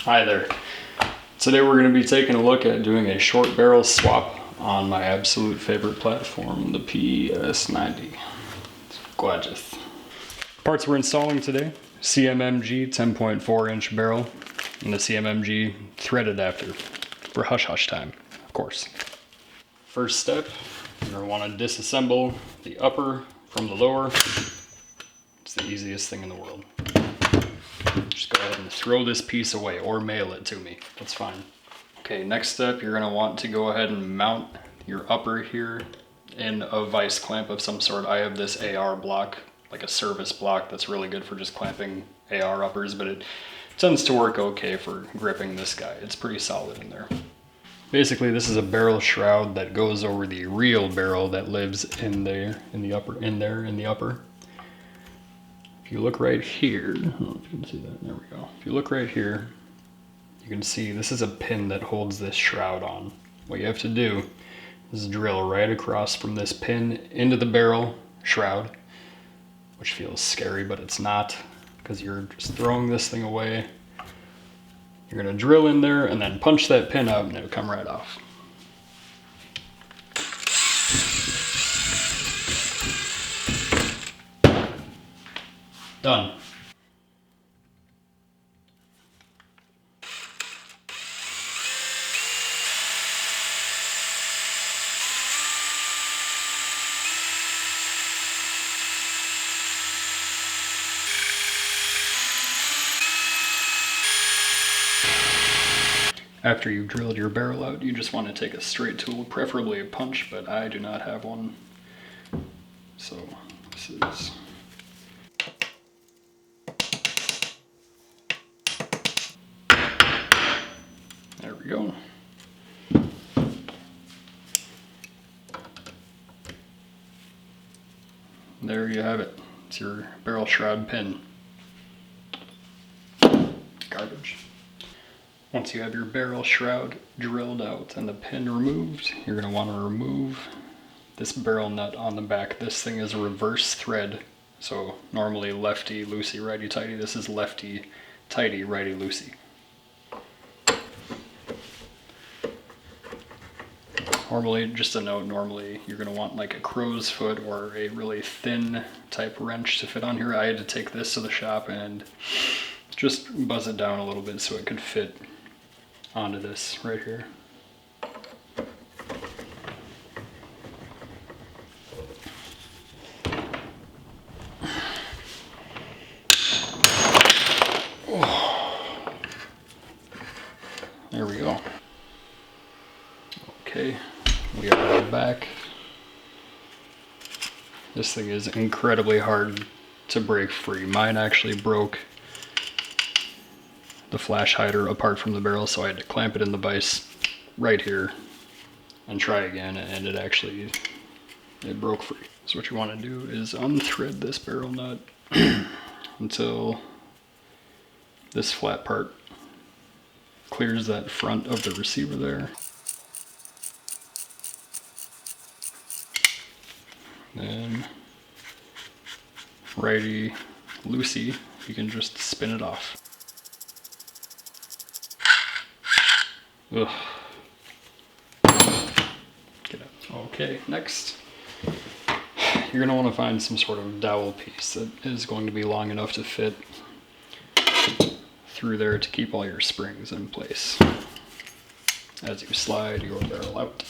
Hi there. Today we're going to be taking a look at doing a short barrel swap on my absolute favorite platform, the PS90. It's gorgeous. Parts we're installing today: CMMG 10.4 inch barrel and the CMMG thread adapter for hush hush time, of course. First step, you're going to want to disassemble the upper from the lower. It's the easiest thing in the world. Just go ahead and throw this piece away or mail it to me. That's fine. Okay, next step, you're going to want to go ahead and mount your upper here in a vice clamp of some sort. I have this AR block, like a service block that's really good for just clamping AR uppers, but it tends to work okay for gripping this guy. It's pretty solid in there. Basically, this is a barrel shroud that goes over the real barrel that lives in there, in the upper. If you look right here, I don't know if you can see that, there we go. If you look right here, you can see this is a pin that holds this shroud on. What you have to do is drill right across from this pin into the barrel shroud, which feels scary, but it's not, because you're just throwing this thing away. You're gonna drill in there and then punch that pin out and it'll come right off. Done. After you've drilled your barrel out, you just want to take a straight tool, preferably a punch, but I do not have one. So this is... There we go. There you have it. It's your barrel shroud pin. Garbage. Once you have your barrel shroud drilled out and the pin removed, you're going to want to remove this barrel nut on the back. This thing is a reverse thread. So normally lefty, loosey, righty, tighty. This is lefty, tighty, righty, loosey. Normally, just a note, normally you're going to want like a crow's foot or a really thin type wrench to fit on here. I had to take this to the shop and just buzz it down a little bit so it could fit onto this right here. There we go. Okay, we are back. This thing is incredibly hard to break free. Mine actually broke the flash hider apart from the barrel, so I had to clamp it in the vise right here and try again, and it broke free. So what you want to do is unthread this barrel nut until This flat part clears that front of the receiver there. Then righty loosey, you can just spin it off. Ugh. Get out. Okay, next. You're going to want to find some sort of dowel piece that is going to be long enough to fit through there to keep all your springs in place as you slide your barrel out.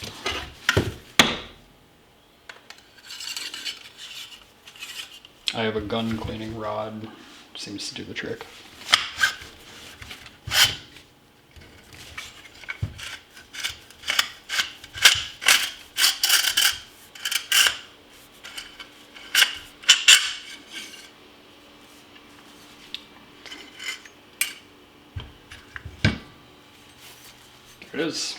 I have a gun cleaning rod, seems to do the trick. There it is.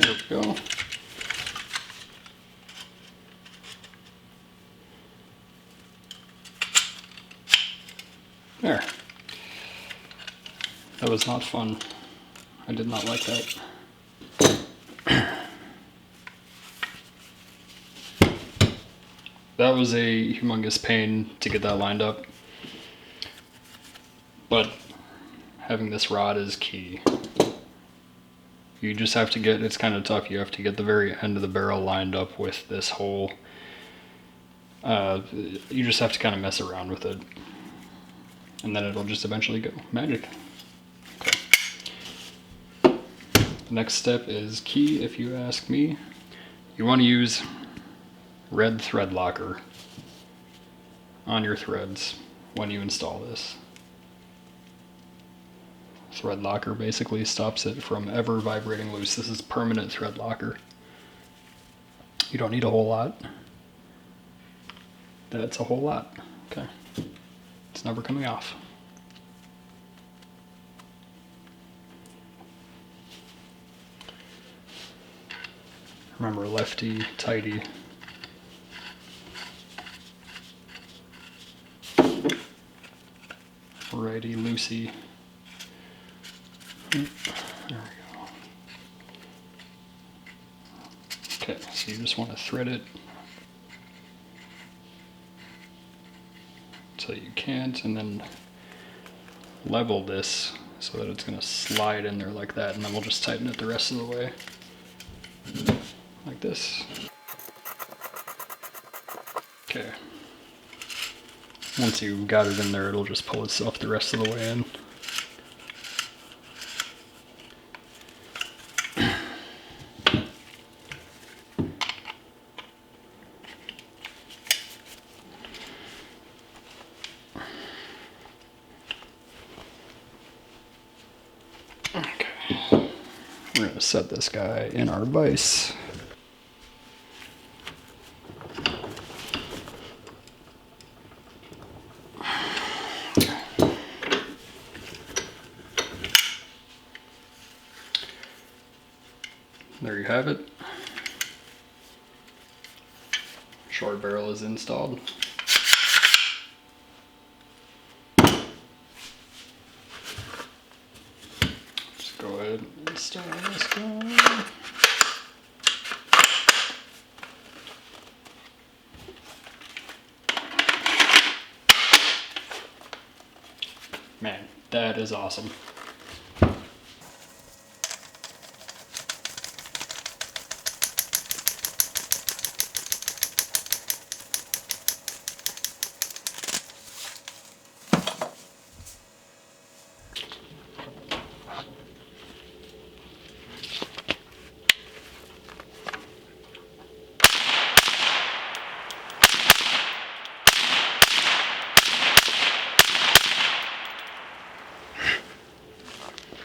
There we go. There. That was not fun. I did not like that. That was a humongous pain to get that lined up. But having this rod is key. You just have to get, it's kind of tough, you have to get the very end of the barrel lined up with this hole. You just have to kind of mess around with it. And then it'll just eventually go. Magic. Okay. The next step is key, if you ask me. You want to use red thread locker on your threads when you install this. Thread locker basically stops it from ever vibrating loose. This is permanent thread locker. You don't need a whole lot. That's a whole lot. Okay. It's never coming off. Remember, lefty, tighty. Righty, loosey. There we go. Okay, so you just want to thread it so you can't, and then level this so that it's going to slide in there like that, and then we'll just tighten it the rest of the way. Like this. Okay. Once you've got it in there, it'll just pull itself the rest of the way in. Okay. We're going to set this guy in our vise. There you have it. Short barrel is installed. Just go ahead and install this guy. Man, that is awesome.